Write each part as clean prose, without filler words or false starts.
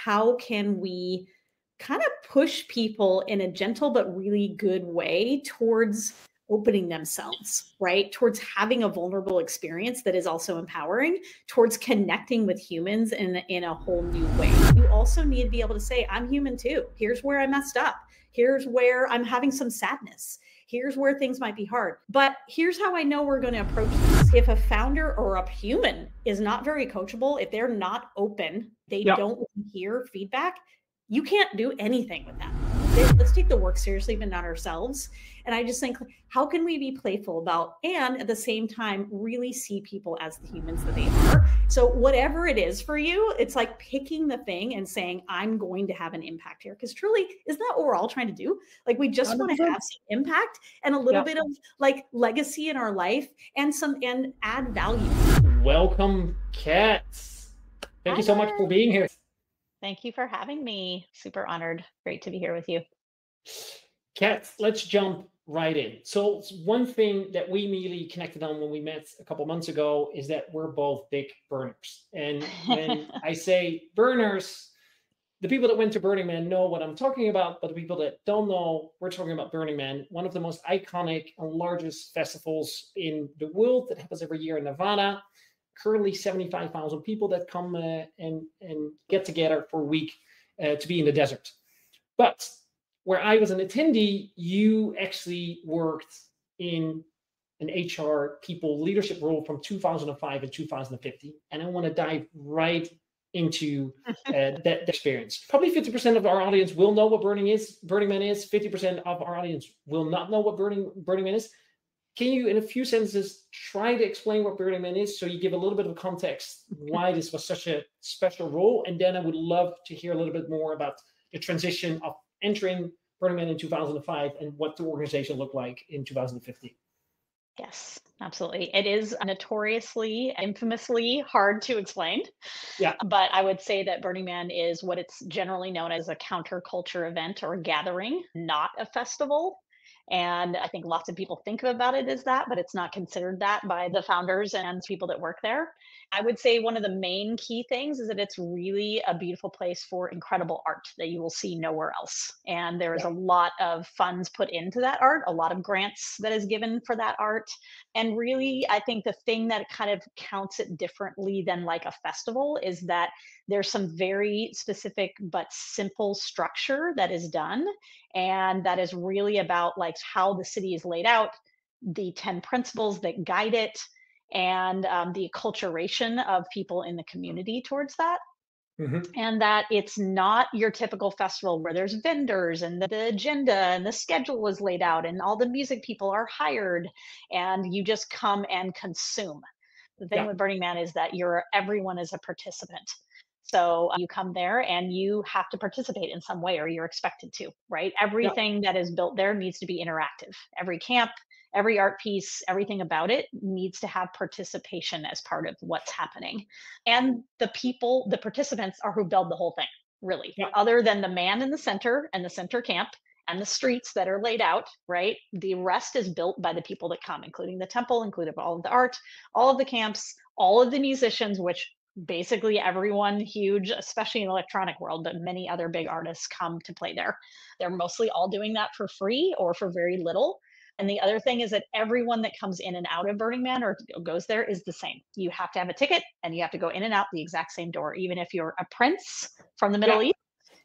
how can we kind of push people in a gentle but really good way towards opening themselves, right? Towards having a vulnerable experience that is also empowering, towards connecting with humans in a whole new way. You also need to be able to say, I'm human too. Here's where I messed up. Here's where I'm having some sadness. Here's where things might be hard. But here's how I know we're going to approach this. If a founder or a human is not very coachable, if they're not open, they don't hear feedback, you can't do anything with that. Let's take the work seriously, but not ourselves. And I just think, how can we be playful about, and at the same time, really see people as the humans that they are? So whatever it is for you, it's like picking the thing and saying, I'm going to have an impact here. Because truly, isn't that what we're all trying to do? Like, we just want to have some impact and a little bit of like legacy in our life and add value. Welcome, Kat. Thank you so much for being here. Thank you for having me. Super honored. Great to be here with you. Kat, let's jump right in. So one thing that we immediately connected on when we met a couple months ago is that we're both big burners. And when I say burners, the people that went to Burning Man know what I'm talking about, but the people that don't know, we're talking about Burning Man, one of the most iconic and largest festivals in the world that happens every year in Nevada. Currently 75,000 people that come and get together for a week to be in the desert. But where I was an attendee, you actually worked in an HR people leadership role from 2005 and 2015. And I want to dive right into that experience. Probably 50% of our audience will know what Burning Man is. 50% of our audience will not know what Burning Man is. Can you, in a few sentences, try to explain what Burning Man is so you give a little bit of context why this was such a special role? And then I would love to hear a little bit more about the transition of entering Burning Man in 2005 and what the organization looked like in 2015. Yes, absolutely. It is notoriously, infamously hard to explain. Yeah. But I would say that Burning Man is what it's generally known as a counterculture event or gathering, not a festival. And I think lots of people think about it as that, but it's not considered that by the founders and people that work there. I would say one of the main key things is that it's really a beautiful place for incredible art that you will see nowhere else. And there is a lot of funds put into that art, a lot of grants that is given for that art. And really, I think the thing that kind of counts it differently than like a festival is that there's some very specific but simple structure that is done. And that is really about like how the city is laid out, the 10 principles that guide it, and the acculturation of people in the community towards that. Mm-hmm. And that it's not your typical festival where there's vendors and the agenda and the schedule is laid out and all the music people are hired and you just come and consume. The thing with Burning Man is that everyone is a participant. So you come there and you have to participate in some way or you're expected to, right? Everything that is built there needs to be interactive. Every camp, every art piece, everything about it needs to have participation as part of what's happening. And the people, the participants are who build the whole thing, really. Other than the man in the center and the center camp and the streets that are laid out, right? The rest is built by the people that come, including the temple, including all of the art, all of the camps, all of the musicians, which basically everyone huge, especially in the electronic world, but many other big artists come to play there. They're mostly all doing that for free or for very little. And the other thing is that everyone that comes in and out of Burning Man or goes there is the same. You have to have a ticket and you have to go in and out the exact same door, even if you're a prince from the Middle East,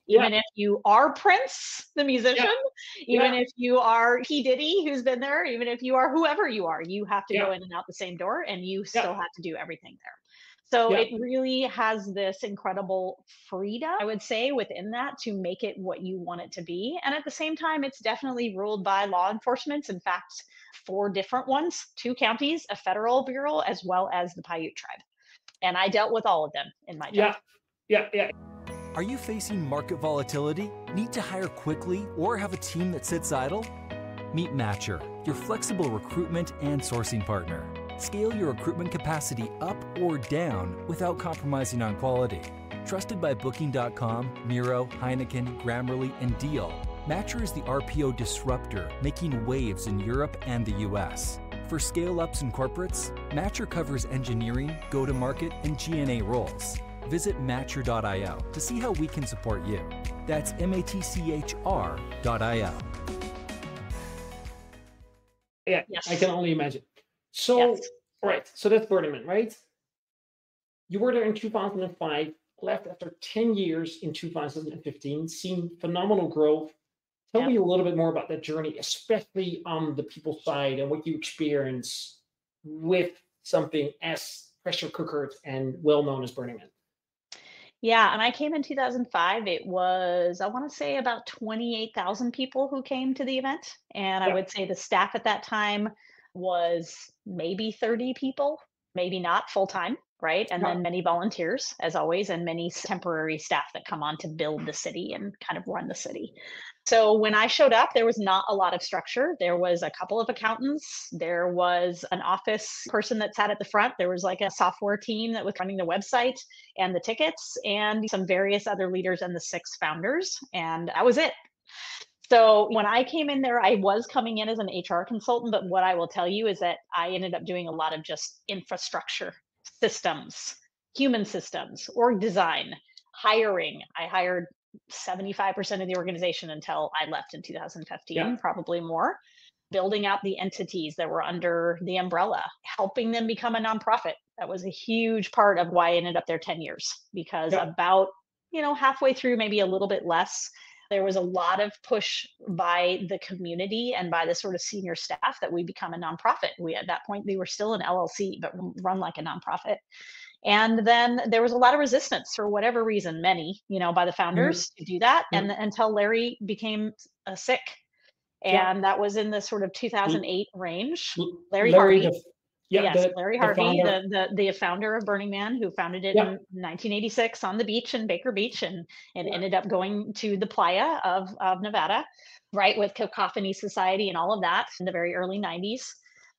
even if you are Prince, the musician, even if you are P. Diddy, who's been there, even if you are whoever you are, you have to go in and out the same door and you still have to do everything there. So it really has this incredible freedom, I would say, within that to make it what you want it to be. And at the same time, it's definitely ruled by law enforcement. In fact, 4 different ones, 2 counties, a federal bureau, as well as the Paiute tribe. And I dealt with all of them in my job. Are you facing market volatility, need to hire quickly, or have a team that sits idle? Meet Matcher, your flexible recruitment and sourcing partner. Scale your recruitment capacity up or down without compromising on quality. Trusted by Booking.com, Miro, Heineken, Grammarly, and Deal, Matcher is the RPO disruptor making waves in Europe and the US. For scale-ups and corporates, Matcher covers engineering, go-to-market, and G&A roles. visit matcher.io to see how we can support you. That's matchr.io. Yeah, Yes. I can only imagine. So, Yes. all right, so that's Burning Man, right? You were there in 2005, left after 10 years in 2015, seen phenomenal growth. Tell me a little bit more about that journey, especially on the people side and what you experience with something as pressure cookered and well known as Burning Man. Yeah, and I came in 2005. It was, I want to say, about 28,000 people who came to the event. And I Yeah, would say the staff at that time was maybe 30 people, maybe not full time, right? And yeah, then many volunteers, as always, and many temporary staff that come on to build the city and kind of run the city. So when I showed up, there was not a lot of structure. There was a couple of accountants. There was an office person that sat at the front. There was like a software team that was running the website and the tickets, and some various other leaders and the 6 founders. And that was it. So when I came in there, I was coming in as an HR consultant, but what I will tell you is that I ended up doing a lot of just infrastructure, systems, human systems, org design, hiring. I hired 75% of the organization until I left in 2015, yeah, probably more. Building out the entities that were under the umbrella, helping them become a nonprofit. That was a huge part of why I ended up there 10 years, because yeah, about, halfway through, maybe a little bit less, there was a lot of push by the community and by the sort of senior staff that we become a nonprofit. We, at that point, they were still an LLC, but run like a nonprofit. And then there was a lot of resistance for whatever reason, many, by the mhm, founders to do that. And mhm, until Larry became sick. yeah. And that was in the sort of L- 2008 range. Larry Larry, Harvey. yeah, Yes, Larry the Harvey, founder. the founder of Burning Man, who founded it Yeah, in 1986 on the beach in Baker Beach, and yeah, ended up going to the playa of Nevada, right, with Cacophony Society and all of that in the very early 90s.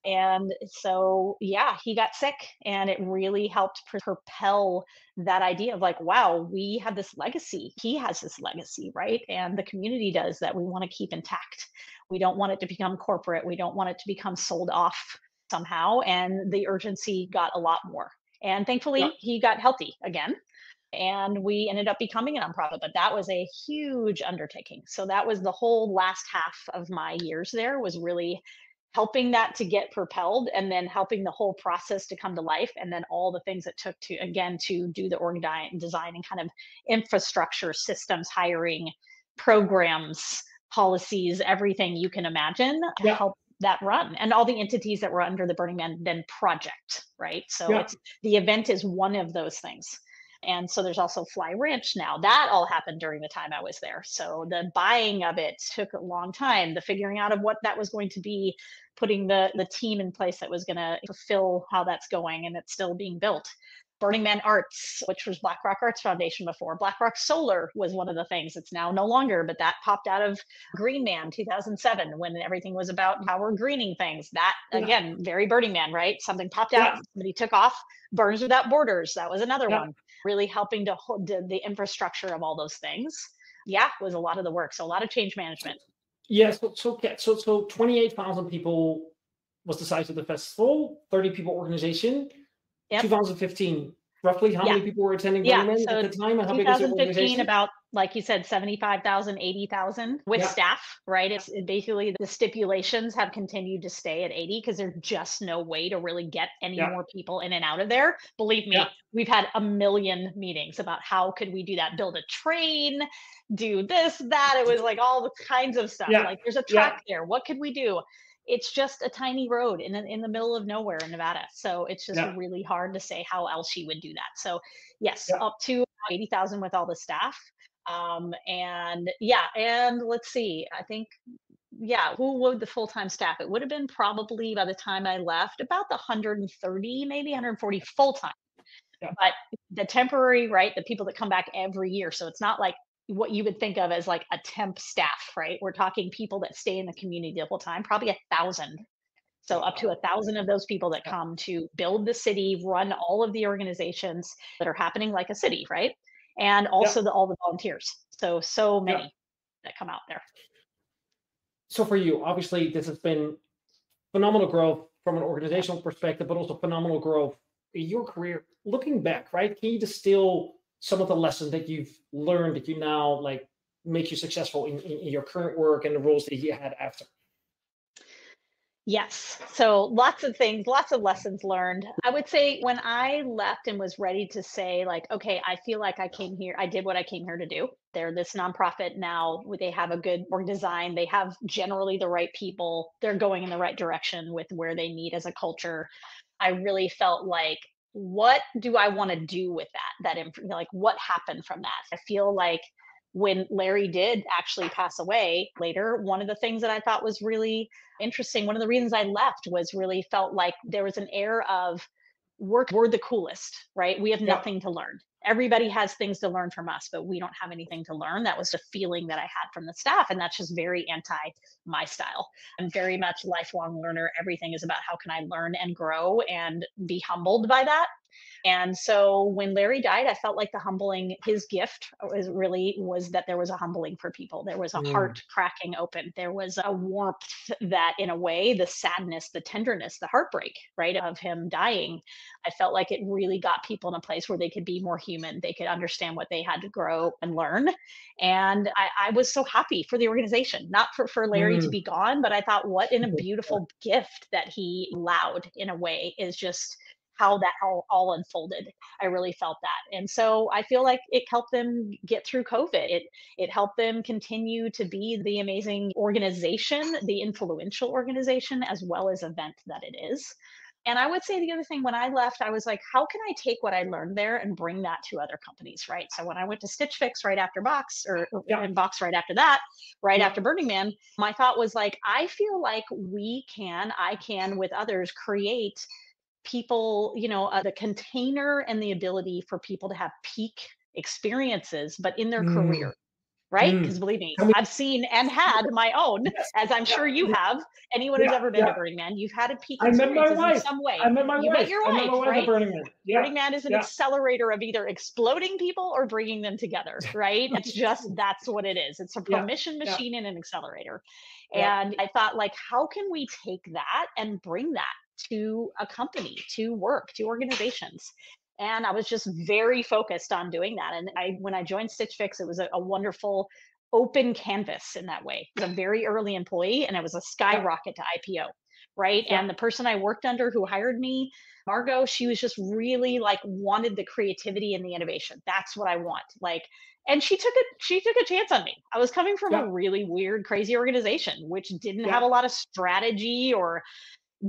And so, yeah, he got sick, and it really helped propel that idea of like, wow, we have this legacy. He has this legacy, right? And the community does, that we want to keep intact. We don't want it to become corporate. We don't want it to become sold off somehow. And the urgency got a lot more. And yeah, thankfully, he got healthy again. And we ended up becoming a nonprofit, but that was a huge undertaking. So that was the whole last half of my years there, was really helping that to get propelled, and then helping the whole process to come to life, and then all the things it took to, again, to do the org design and kind of infrastructure, systems, hiring, programs, policies, everything you can imagine to yeah, help that run, and all the entities that were under the Burning Man then project, right? So yeah. it's, the event is one of those things. And so there's also Fly Ranch now. That all happened during the time I was there. So the buying of it took a long time, the figuring out of what that was going to be, putting the team in place that was going to fulfill how that's going, and it's still being built. Burning Man Arts, which was BlackRock Arts Foundation before. BlackRock Solar was one of the things. It's now no longer, but that popped out of Green Man 2007, when everything was about how we're greening things. That, Yeah, again, very Burning Man, right? Something popped out, yeah, somebody took off. Burns Without Borders, that was another yeah. one. Really helping to hold the infrastructure of all those things. Yeah, was a lot of the work. So a lot of change management. Yeah, so 28,000 people was the size of the festival, 30 people organization. Yep. 2015, roughly how Yeah. many people were attending Yeah. Burning Man So at the time, and how big was the 2015, organization? about, like you said, 75,000, 80,000 with Yeah, staff, right? It's basically, the stipulations have continued to stay at 80, because there's just no way to really get any yeah, more people in and out of there. Believe me, yeah, we've had a million meetings about how could we do that, build a train, do this, that. It was like all the kinds of stuff. yeah, Like, there's a yeah, track there. What could we do? It's just a tiny road in the middle of nowhere in Nevada. So it's just yeah, really hard to say how else you would do that. So yes, yeah. up to 80,000 with all the staff. And yeah, and let's see, I think, yeah, who would the full-time staff? It would have been probably, by the time I left, about the 130, maybe 140 full-time. Yeah. But the temporary, right, the people that come back every year. So it's not like what you would think of as like a temp staff, right? We're talking people that stay in the community the whole time, probably 1,000. So up to Wow. 1,000 of those people that Yeah, come to build the city, run all of the organizations that are happening like a city, right? And yeah, also all the volunteers. So yeah. many that come out there. So for you, obviously, this has been phenomenal growth from an Yeah. organizational perspective, but also phenomenal growth in your career. Looking back, right? Can you distill some of the lessons that you've learned that you now like make you successful in your current work and the roles that you had after? Yes. So lots of things, lots of lessons learned. I would say when I left and was ready to say, like, okay, I feel like I came here, I did what I came here to do. They're this nonprofit now. They have a good org design. They have generally the right people. They're going in the right direction with where they need as a culture. I really felt like, what do I want to do with that? Like, what happened from that? I feel like when Larry did actually pass away later, one of the things that I thought was really interesting, one of the reasons I left was really felt like there was an air of we're the coolest, right? We have Yeah. nothing to learn. Everybody has things to learn from us, but we don't have anything to learn. That was the feeling that I had from the staff. And that's just very anti my style. I'm very much lifelong learner. Everything is about how can I learn and grow and be humbled by that. And so when Larry died, I felt like his gift was that there was a humbling for people. There was a heart cracking open. There was a warmth that, in a way, the sadness, the tenderness, the heartbreak, right, of him dying, I felt like it really got people in a place where they could be more human. They could understand what they had to grow and learn. And I was so happy for the organization, not for Larry to be gone, but I thought, what in a beautiful gift that he allowed, in a way, is just how that all unfolded. I really felt that. And so I feel like it helped them get through COVID. It helped them continue to be the amazing organization, the influential organization, as well as event that it is. And I would say the other thing, when I left, I was like, how can I take what I learned there and bring that to other companies, right? So when I went to Stitch Fix right after Box, and Box right after that, right after Burning Man, my thought was like, I feel like I can with others create people, the container and the ability for people to have peak experiences, but in their career, right? Because believe me, I've seen and had my own, as I'm sure you have. Anyone who's ever been to Burning Man, you've had a peak experience in some way. I met my You wife. met your I met wife, my wife right? at Burning Man. Burning Man is an accelerator of either exploding people or bringing them together, right? That's what it is. It's a permission machine and an accelerator. And I thought, like, how can we take that and bring that to a company, to work, to organizations? And I was just very focused on doing that. And when I joined Stitch Fix, it was a wonderful open canvas in that way. I was a very early employee, and it was a skyrocket to IPO, right? And the person I worked under who hired me, Margot, she was just really like wanted the creativity and the innovation. That's what I want. Like, and she took a chance on me. I was coming from a really weird, crazy organization, which didn't have a lot of strategy or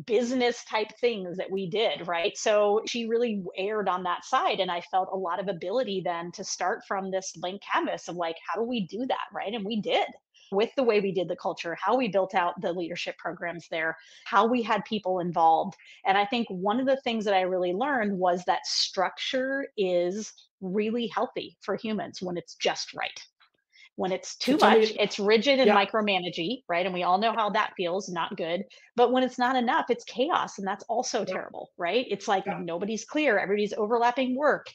business type things that we did, right? So she really aired on that side. And I felt a lot of ability then to start from this blank canvas of like, how do we do that, right? And we did, with the way we did the culture, how we built out the leadership programs there, how we had people involved. And I think one of the things that I really learned was that structure is really healthy for humans when it's just right. When it's too much, it's rigid and micromanagey, right? And we all know how that feels, not good. But when it's not enough, it's chaos. And that's also terrible, right? It's like nobody's clear, everybody's overlapping work.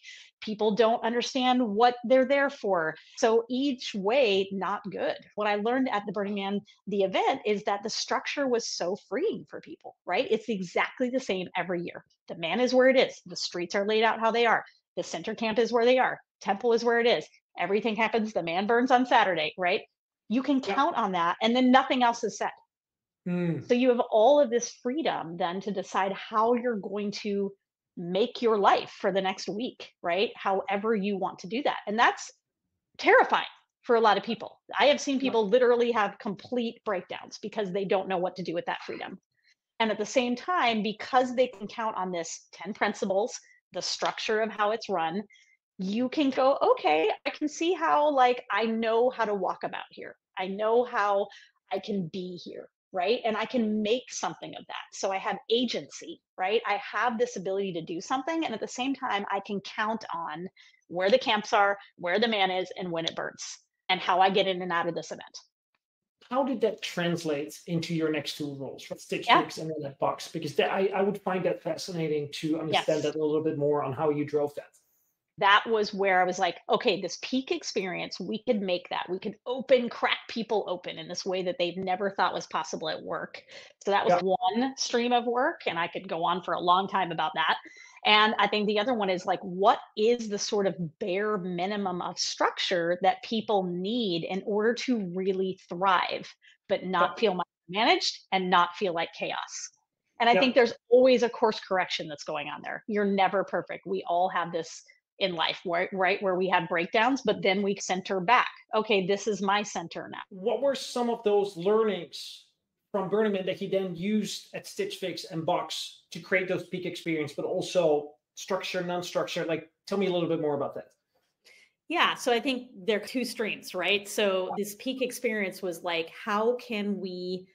People don't understand what they're there for. So each way, not good. What I learned at the Burning Man, the event, is that the structure was so freeing for people, right? It's exactly the same every year. The man is where it is. The streets are laid out how they are. The center camp is where they are. Temple is where it is. Everything happens. The man burns on Saturday, right? You can count on that. And then nothing else is said. So you have all of this freedom then to decide how you're going to make your life for the next week, right? However you want to do that. And that's terrifying for a lot of people. I have seen people literally have complete breakdowns because they don't know what to do with that freedom. And at the same time, because they can count on this 10 principles, the structure of how it's run, you can go, okay, I can see how, like, I know how to walk about here. I know how I can be here, right? And I can make something of that. So I have agency, right? I have this ability to do something. And at the same time, I can count on where the camps are, where the man is, and when it burns, and how I get in and out of this event. How did that translate into your next two roles, right? Stitch Fix and then that Box? Because I would find that fascinating to understand that a little bit more on how you drove that. That was where I was like, okay, this peak experience, we could make that. We could crack people open in this way that they've never thought was possible at work. So that was one stream of work, and I could go on for a long time about that. And I think the other one is like, what is the sort of bare minimum of structure that people need in order to really thrive, but not feel managed and not feel like chaos? And I think there's always a course correction that's going on there. You're never perfect. We all have this in life, right? Where we have breakdowns, but then we center back. Okay, this is my center now. What were some of those learnings from Burning Man that he then used at Stitch Fix and Box to create those peak experience, but also structure, non-structure? Like, tell me a little bit more about that. Yeah, so I think there are two streams, right? So this peak experience was like, how can we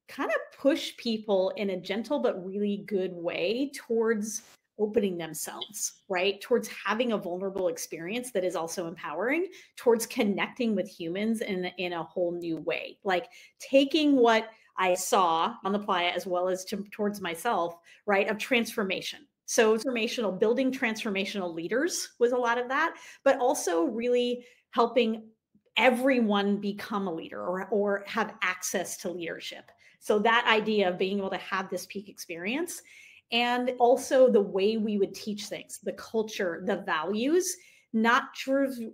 kind of push people in a gentle but really good way towards opening themselves, right? Towards having a vulnerable experience that is also empowering, towards connecting with humans in a whole new way. Like taking what I saw on the playa as well as towards myself, right, of transformation. So building transformational leaders was a lot of that, but also really helping everyone become a leader or have access to leadership. So that idea of being able to have this peak experience, and also the way we would teach things, the culture, the values, not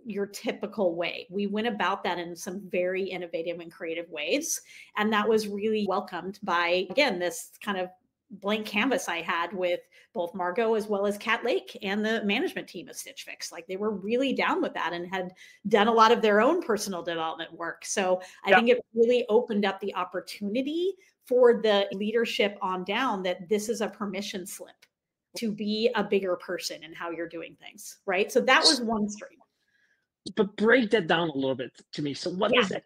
your typical way. We went about that in some very innovative and creative ways. And that was really welcomed by, again, this kind of blank canvas I had with both Margot as well as Kat Lake and the management team of Stitch Fix. Like they were really down with that and had done a lot of their own personal development work. So I think it really opened up the opportunity for the leadership on down that this is a permission slip to be a bigger person in how you're doing things, right? So that was one stream. But break that down a little bit to me. So what is that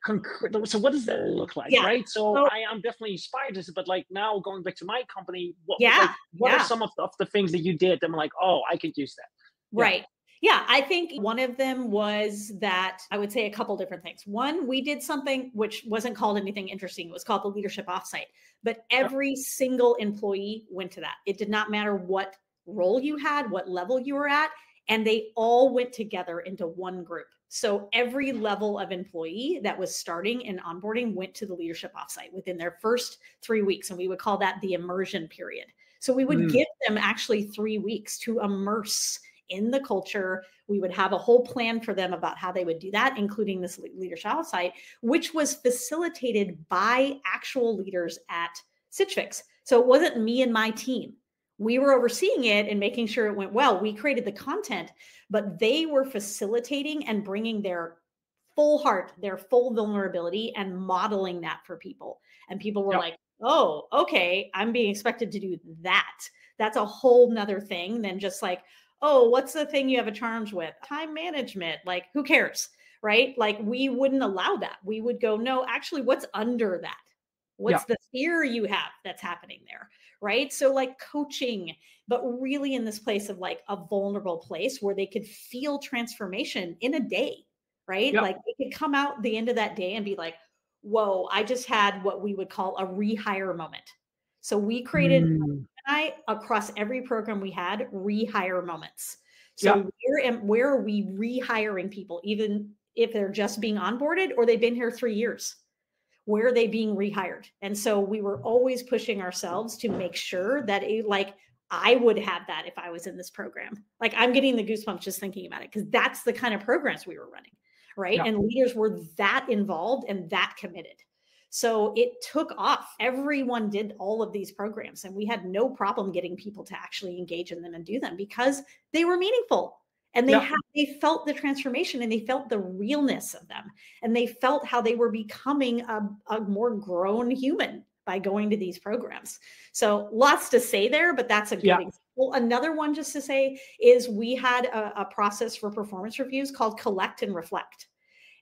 so what does that look like, right? So I am definitely inspired to, but like now going back to my company, what are some of the things that you did that I'm like, oh, I could use that? Right. Yeah, I think one of them was that I would say a couple different things. One, we did something which wasn't called anything interesting. It was called the leadership offsite, but every single employee went to that. It did not matter what role you had, what level you were at, and they all went together into one group. So every level of employee that was starting and onboarding went to the leadership offsite within their first 3 weeks. And we would call that the immersion period. So we would give them actually 3 weeks to immerse in the culture. We would have a whole plan for them about how they would do that, including this leadership offsite, which was facilitated by actual leaders at Stitch Fix. So it wasn't me and my team. We were overseeing it and making sure it went well. We created the content, but they were facilitating and bringing their full heart, their full vulnerability, and modeling that for people. And people were like, oh, okay, I'm being expected to do that. That's a whole nother thing than just like, oh, what's the thing you have a challenge with? Time management. Like, who cares? Right? Like, we wouldn't allow that. We would go, no, actually, what's under that? What's the fear you have that's happening there? Right? So like coaching, but really in this place of like a vulnerable place where they could feel transformation in a day, right? Like they could come out the end of that day and be like, whoa, I just had what we would call a rehire moment. So we created across every program we had rehire moments. So where are we rehiring people, even if they're just being onboarded or they've been here 3 years? Where are they being rehired? And so we were always pushing ourselves to make sure that I would have that if I was in this program. Like I'm getting the goosebumps just thinking about it because that's the kind of programs we were running, right? And leaders were that involved and that committed. So it took off. Everyone did all of these programs and we had no problem getting people to actually engage in them and do them because they were meaningful. And they felt the transformation and they felt the realness of them. And they felt how they were becoming a more grown human by going to these programs. So lots to say there, but that's a good example. Another one just to say is we had a process for performance reviews called Collect and Reflect.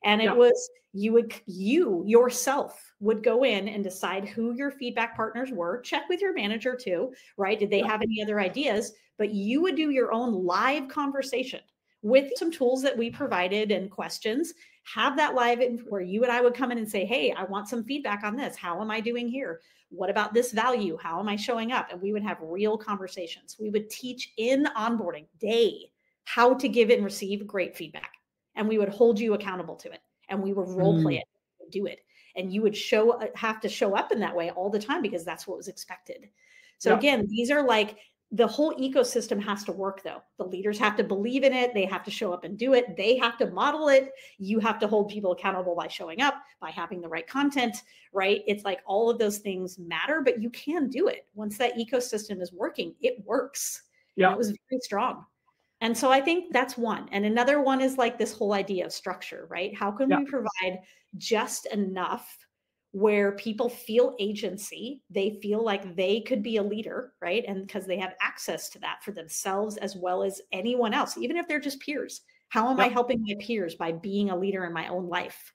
And it was you yourself would go in and decide who your feedback partners were, check with your manager too, right? Did they have any other ideas? But you would do your own live conversation with some tools that we provided and questions, have that live where you and I would come in and say, hey, I want some feedback on this. How am I doing here? What about this value? How am I showing up? And we would have real conversations. We would teach in onboarding day how to give and receive great feedback. And we would hold you accountable to it. And we would role play it, do it. And you would have to show up in that way all the time because that's what was expected. So again, these are like The whole ecosystem has to work, though. The leaders have to believe in it. They have to show up and do it. They have to model it. You have to hold people accountable by showing up, by having the right content, right? It's like all of those things matter, but you can do it. Once that ecosystem is working, it works. Yeah. And it was very strong. And so I think that's one. And another one is like this whole idea of structure, right? How can we provide just enough where people feel agency, they feel like they could be a leader, right? And because they have access to that for themselves as well as anyone else, even if they're just peers. How am I helping my peers by being a leader in my own life?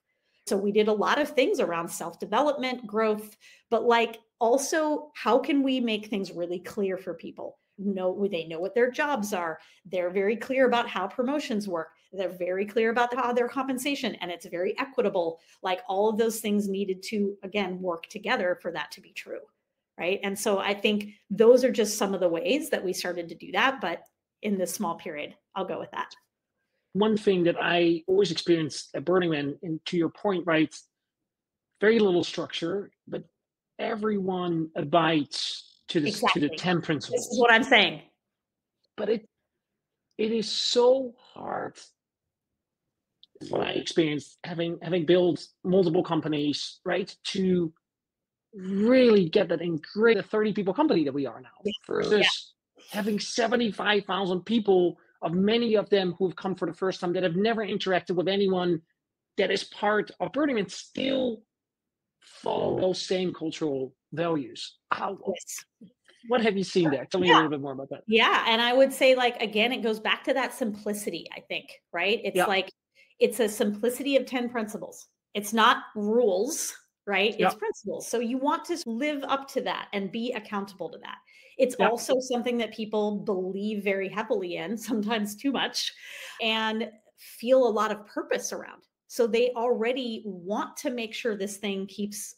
So we did a lot of things around self-development, growth, but like also how can we make things really clear for people? They know what their jobs are. They're very clear about how promotions work. They're very clear about how their compensation, and it's very equitable. Like all of those things needed to, again, work together for that to be true, right? And so I think those are just some of the ways that we started to do that, but in this small period, I'll go with that. One thing that I always experienced at Burning Man, and to your point, right, very little structure, but everyone abides to the 10 principles. This is what I'm saying. But it is so hard. What I experienced having built multiple companies, right, to really get that in the 30 people company that we are now versus having 75,000 people, of many of them who have come for the first time that have never interacted with anyone that is part of Burning Man, still follow those same cultural values. What have you seen there? Tell me a little bit more about that. Yeah. And I would say, like, again, it goes back to that simplicity, I think, right? It's like, it's a simplicity of 10 principles. It's not rules, right? It's principles. So you want to live up to that and be accountable to that. It's also something that people believe very heavily in, sometimes too much, and feel a lot of purpose around. So they already want to make sure this thing keeps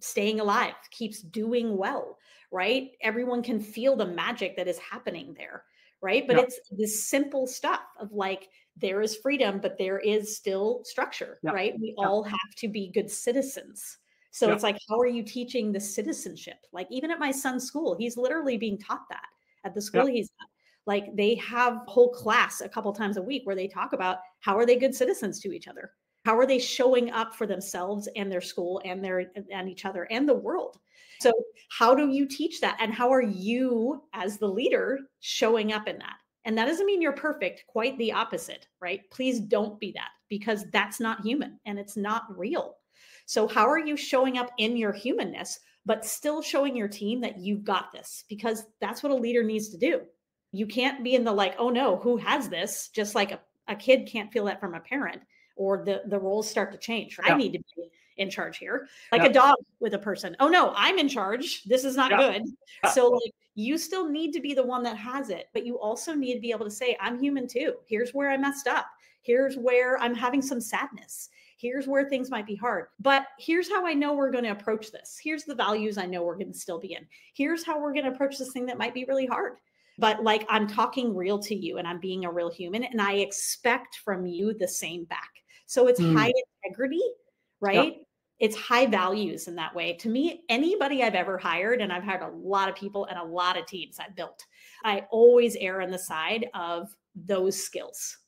staying alive, keeps doing well, right? Everyone can feel the magic that is happening there, right? But it's this simple stuff of like, there is freedom, but there is still structure, right? We all have to be good citizens. So it's like, how are you teaching the citizenship? Like even at my son's school, he's literally being taught that at the school he's at. Like they have a whole class a couple times a week where they talk about how are they good citizens to each other? How are they showing up for themselves and their school and each other and the world? So how do you teach that? And how are you as the leader showing up in that? And that doesn't mean you're perfect, quite the opposite, right? Please don't be that, because that's not human and it's not real. So how are you showing up in your humanness, but still showing your team that you've got this? Because that's what a leader needs to do. You can't be in the like, oh no, who has this? Just like a kid can't feel that from a parent, or the roles start to change. I need to be in charge here. Like a dog with a person. Oh no, I'm in charge. This is not good. So like, you still need to be the one that has it, but you also need to be able to say, I'm human too. Here's where I messed up. Here's where I'm having some sadness. Here's where things might be hard, but here's how I know we're going to approach this. Here's the values I know we're going to still be in. Here's how we're going to approach this thing that might be really hard. But like, I'm talking real to you and I'm being a real human and I expect from you the same back. So it's high integrity, right? It's high values in that way. To me, anybody I've ever hired, and I've hired a lot of people and a lot of teams I've built, I always err on the side of those skills.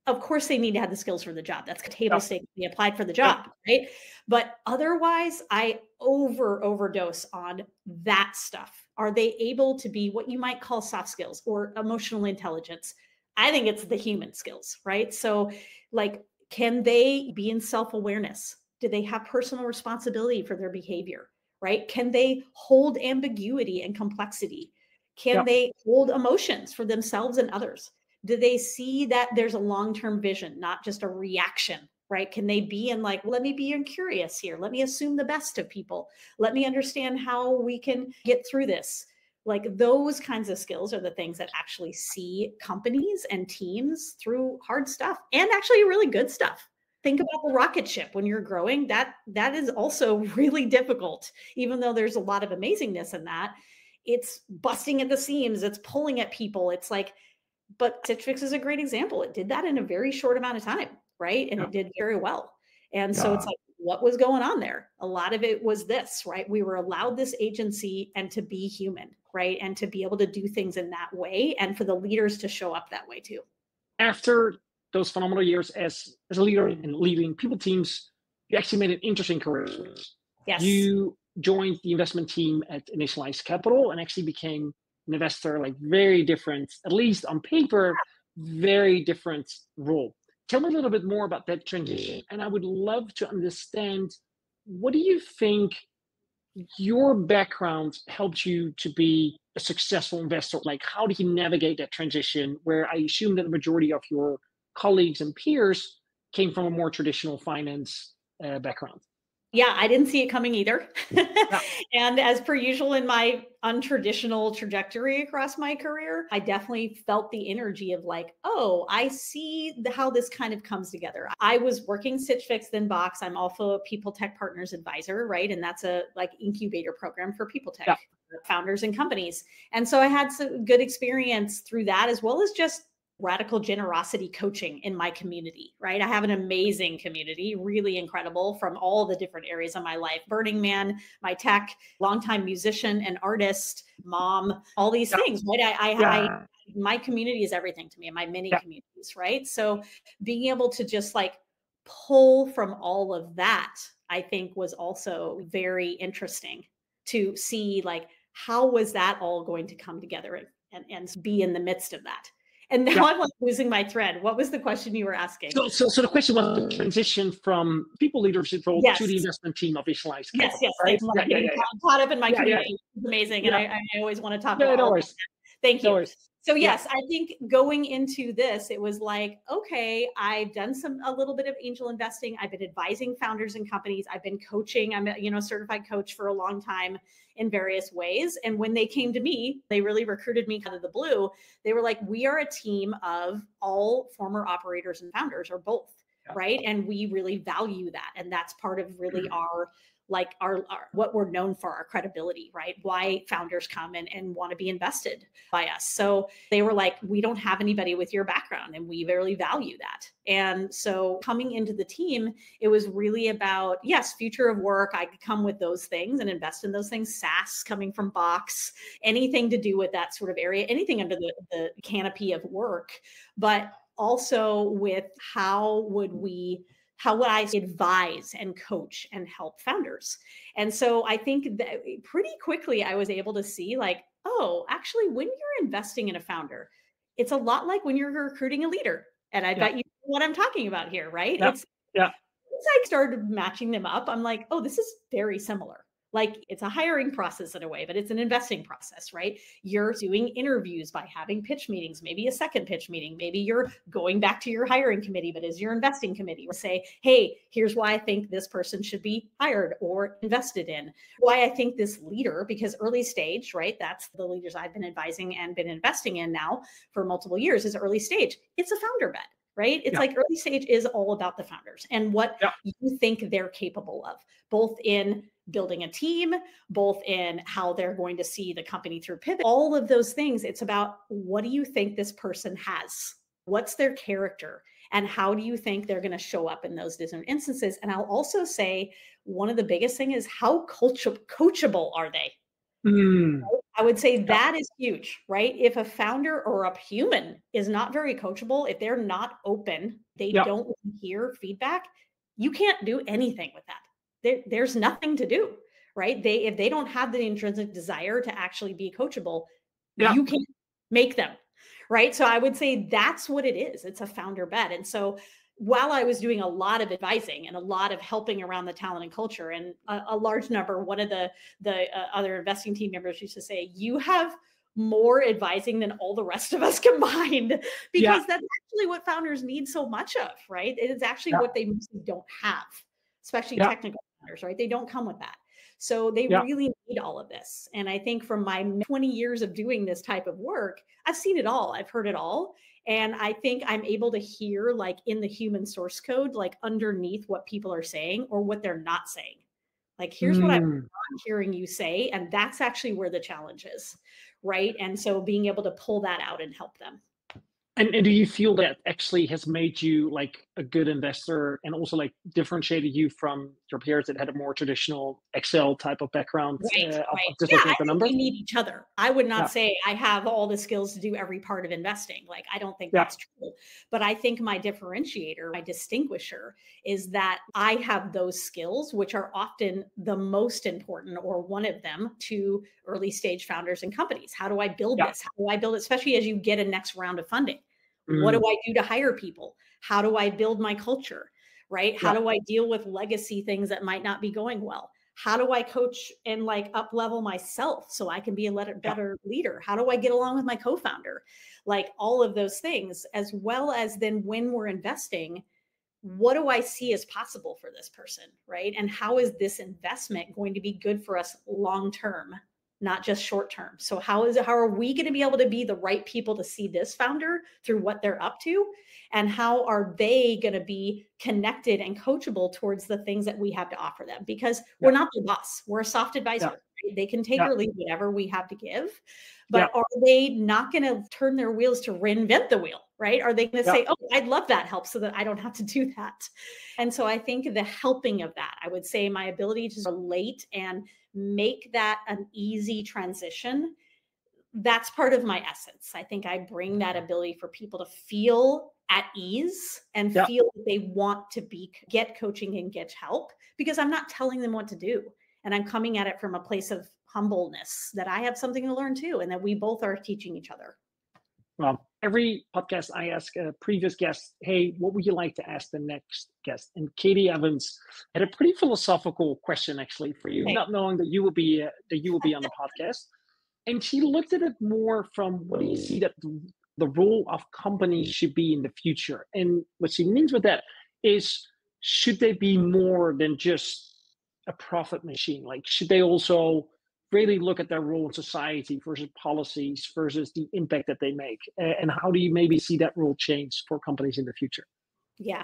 Of course, they need to have the skills for the job. That's table stakes. They applied for the job, right? But otherwise, I overdose on that stuff. Are they able to be what you might call soft skills or emotional intelligence? I think it's the human skills, right? So like, can they be in self-awareness? Do they have personal responsibility for their behavior, right? Can they hold ambiguity and complexity? Can they hold emotions for themselves and others? Do they see that there's a long-term vision, not just a reaction, right? Can they be in like, let me be curious here. Let me assume the best of people. Let me understand how we can get through this. Like those kinds of skills are the things that actually see companies and teams through hard stuff and actually really good stuff. Think about the rocket ship when you're growing. That is also really difficult, even though there's a lot of amazingness in that. It's busting at the seams. It's pulling at people. It's like, but Citrix is a great example. It did that in a very short amount of time, right? And it did very well. And so it's like, what was going on there? A lot of it was this, right? We were allowed this agency and to be human. right? And to be able to do things in that way, and for the leaders to show up that way too. After those phenomenal years as a leader and leading people teams, you actually made an interesting career switch. Yes. You joined the investment team at Initialized Capital and actually became an investor, like very different, at least on paper, very different role. Tell me a little bit more about that transition. And I would love to understand, what do you think your background helped you to be a successful investor? Like, how did you navigate that transition, where I assume that the majority of your colleagues and peers came from a more traditional finance background? Yeah, I didn't see it coming either. Yeah. And as per usual in my untraditional trajectory across my career, I definitely felt the energy of like, oh, I see how this kind of comes together. I was working Stitch Fix, then Box. I'm also a People Tech Partners Advisor, right? And that's a like incubator program for people tech founders and companies. And so I had some good experience through that, as well as just radical generosity coaching in my community, right? I have an amazing community, really incredible, from all the different areas of my life. Burning Man, my tech, longtime musician and artist, mom, all these things, right? My community is everything to me, and my many communities, right? So being able to just like pull from all of that, I think was also very interesting to see, like, how was that all going to come together and be in the midst of that. And now I'm like losing my thread. What was the question you were asking? So the question was the transition from people leadership role to the investment team of Initialized Capital. Yes. Right? I'm caught up in my community. It's amazing. And I always want to talk about all of that. Thank you. So yes, I think going into this, it was like, okay, I've done a little bit of angel investing. I've been advising founders and companies. I've been coaching. I'm a certified coach for a long time in various ways. And when they came to me, they really recruited me out of the blue. They were like, we are a team of all former operators and founders, or both, right? And we really value that. And that's part of really our what we're known for, our credibility, right? Why founders come and want to be invested by us. So they were like, we don't have anybody with your background, and we really value that. And so coming into the team, it was really about, yes, future of work. I could come with those things and invest in those things. SaaS coming from Box, anything to do with that sort of area, anything under the canopy of work, but also with how would I advise and coach and help founders? And so I think that pretty quickly I was able to see, like, oh, actually, when you're investing in a founder, it's a lot like when you're recruiting a leader. And I bet you know what I'm talking about here, right? Once I started matching them up, I'm like, oh, this is very similar. Like, it's a hiring process in a way, but it's an investing process, right? You're doing interviews by having pitch meetings, maybe a second pitch meeting. Maybe you're going back to your hiring committee, but as your investing committee, or say, hey, here's why I think this person should be hired or invested in. Why I think this leader, because early stage, right? That's the leaders I've been advising and been investing in now for multiple years, is early stage. It's a founder bet. Right? It's like early stage is all about the founders and what you think they're capable of, both in building a team, both in how they're going to see the company through pivot, all of those things. It's about, what do you think this person has? What's their character? And how do you think they're going to show up in those different instances? And I'll also say, one of the biggest thing is, how coachable are they? I would say that is huge, right? If a founder or a human is not very coachable, if they're not open, they don't hear feedback, you can't do anything with that. There's nothing to do, right? If they don't have the intrinsic desire to actually be coachable, you can't make them, right? So I would say that's what it is. It's a founder bet. And so while I was doing a lot of advising and a lot of helping around the talent and culture, and a large number, one of the other investing team members used to say, you have more advising than all the rest of us combined, because that's actually what founders need so much of, right? It is actually what they mostly don't have, especially technical founders, right? They don't come with that. So they really need all of this. And I think from my 20 years of doing this type of work, I've seen it all. I've heard it all. And I think I'm able to hear, like, in the human source code, like underneath what people are saying or what they're not saying. Like, here's what I'm not hearing you say. And that's actually where the challenge is, right? And so being able to pull that out and help them. And do you feel that actually has made you like a good investor and also like differentiated you from your peers that had a more traditional Excel type of background Right, of right. just Yeah, looking I at the think numbers? we need each other. I would Yeah, not say I have all the skills to do every part of investing. Like, I don't think yeah, that's true. But I think my differentiator, my distinguisher is that I have those skills, which are often the most important or one of them to early stage founders and companies. How do I build yeah. this? How do I build it, especially as you get a next round of funding? What do Mm, I do to hire people? How do I build my culture? Right? How yeah, do I deal with legacy things that might not be going well? How do I coach and like up level myself so I can be a yeah, better leader? How do I get along with my co-founder? Like all of those things, as well as then when we're investing, what do I see as possible for this person, right? And how is this investment going to be good for us long term, not just short term? So how are we going to be able to be the right people to see this founder through what they're up to? And how are they going to be connected and coachable towards the things that we have to offer them? Because yeah, we're not the boss, we're a soft advisor. yeah, Right? They can take yeah, or leave whatever we have to give. yeah, But are they not going to turn their wheels to reinvent the wheel, right? Are they going to yeah, say, oh, I'd love that help so that I don't have to do that? And so I think the helping of that, I would say my ability to relate and make that an easy transition, that's part of my essence. I think I bring that ability for people to feel at ease and yeah. feel that they want to get coaching and get help, because I'm not telling them what to do. And I'm coming at it from a place of humbleness that I have something to learn too, and that we both are teaching each other. Well, every podcast I ask a previous guest, hey, what would you like to ask the next guest? And Katie Evans had a pretty philosophical question actually for you, Okay. not knowing that you will be on the podcast. And she looked at it more from what do you see that the role of companies should be in the future? And what she means with that is, should they be more than just a profit machine? Like, should they also really look at their role in society versus policies versus the impact that they make? And how do you maybe see that role change for companies in the future? Yeah.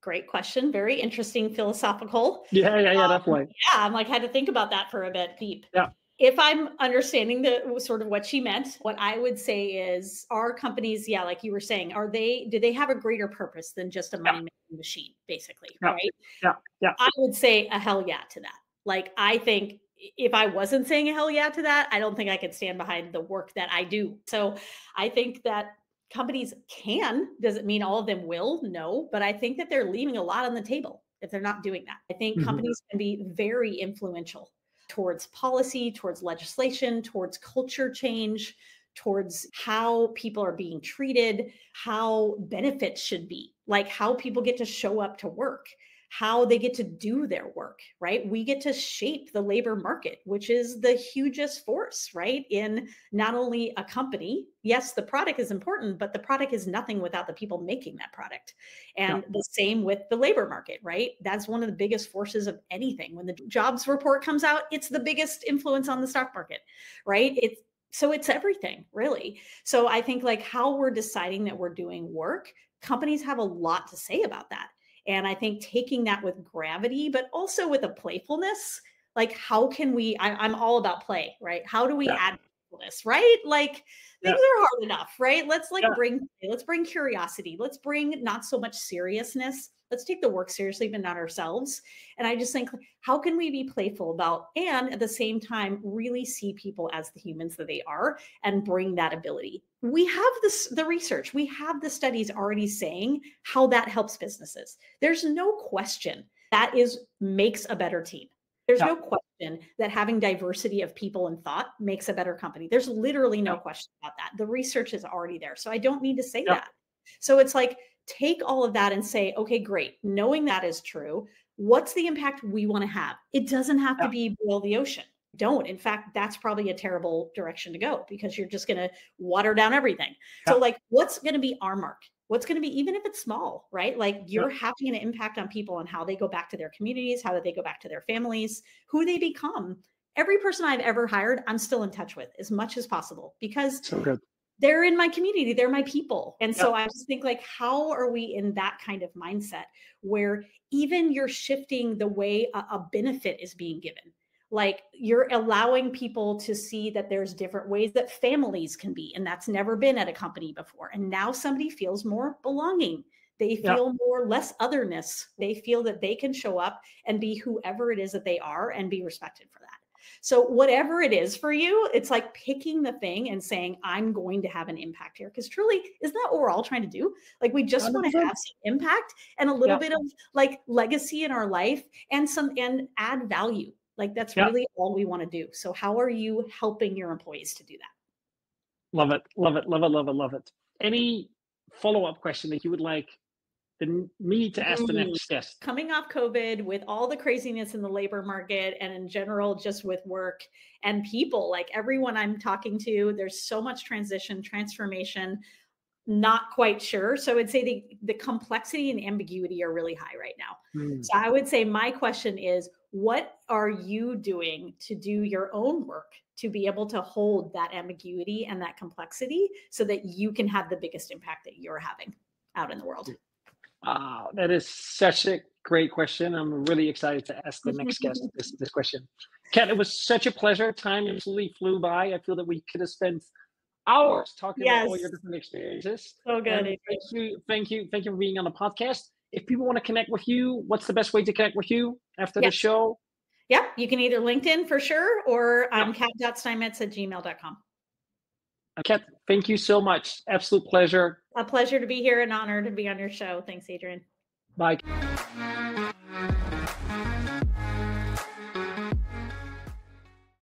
Great question. Very interesting, philosophical. Yeah, definitely. Yeah, I'm like, had to think about that for a bit, deep. Yeah, If I'm understanding the sort of what she meant, what I would say is, are companies, yeah, like you were saying, do they have a greater purpose than just a money making machine, basically, yeah, right? yeah. I would say a hell yeah to that. Like, I think if I wasn't saying a hell yeah to that, I don't think I could stand behind the work that I do. So I think that companies can, does it mean all of them will? No, but I think that they're leaving a lot on the table if they're not doing that. I think companies can be very influential towards policy, towards legislation, towards culture change, towards how people are being treated, how benefits should be, like how people get to show up to work, how they get to do their work, right? We get to shape the labor market, which is the hugest force, right? In not only a company, yes, the product is important, but the product is nothing without the people making that product. And the same with the labor market, right? That's one of the biggest forces of anything. When the jobs report comes out, it's the biggest influence on the stock market, right? So it's everything, really. So I think like how we're deciding that we're doing work, companies have a lot to say about that. And I think taking that with gravity, but also with a playfulness, like how can I'm all about play, right? How do we add playfulness, right? Like things are hard enough, right? Let's bring curiosity. Let's bring not so much seriousness. Let's take the work seriously, but not ourselves. And I just think, how can we be playful about, and at the same time, really see people as the humans that they are and bring that ability? We have the research, we have the studies already saying how that helps businesses. There's no question that makes a better team. There's no question that having diversity of people and thought makes a better company. There's literally no question about that. The research is already there. So I don't need to say that. So it's like, take all of that and say, okay, great. Knowing that is true, what's the impact we want to have? It doesn't have to be boil the ocean. Don't. In fact, that's probably a terrible direction to go because you're just going to water down everything. So like, what's going to be our mark? What's going to be, even if it's small, right? Like you're having an impact on people and how they go back to their communities, how they go back to their families, who they become. Every person I've ever hired, I'm still in touch with as much as possible because they're in my community, they're my people. And so I just think like, how are we in that kind of mindset where even you're shifting the way a benefit is being given? Like you're allowing people to see that there's different ways that families can be. And that's never been at a company before. And now somebody feels more belonging. They feel less otherness. They feel that they can show up and be whoever it is that they are and be respected for that. So whatever it is for you, it's like picking the thing and saying, I'm going to have an impact here. Because truly, isn't that what we're all trying to do? Like, we just 100%. Want to have some impact and a little bit of like legacy in our life and add value. Like, that's really all we want to do. So how are you helping your employees to do that? Love it. Love it. Love it. Love it. Love it. Any follow-up question that you would like me to ask the next guest? Coming off COVID, with all the craziness in the labor market and in general, just with work and people, like everyone I'm talking to, there's so much transformation, not quite sure. So I'd say the complexity and ambiguity are really high right now. So I would say my question is, what are you doing to do your own work to be able to hold that ambiguity and that complexity so that you can have the biggest impact that you're having out in the world? Wow, that is such a great question. I'm really excited to ask the next guest this question. Kat, it was such a pleasure. Time absolutely flew by. I feel that we could have spent hours talking about all your different experiences. So good. Thank you for being on the podcast. If people want to connect with you, what's the best way to connect with you after the show? Yeah, you can either LinkedIn for sure, or I'm kat.steinmetz@gmail.com. Kat, thank you so much. Absolute pleasure. A pleasure to be here, an honor to be on your show. Thanks, Adrian. Bye.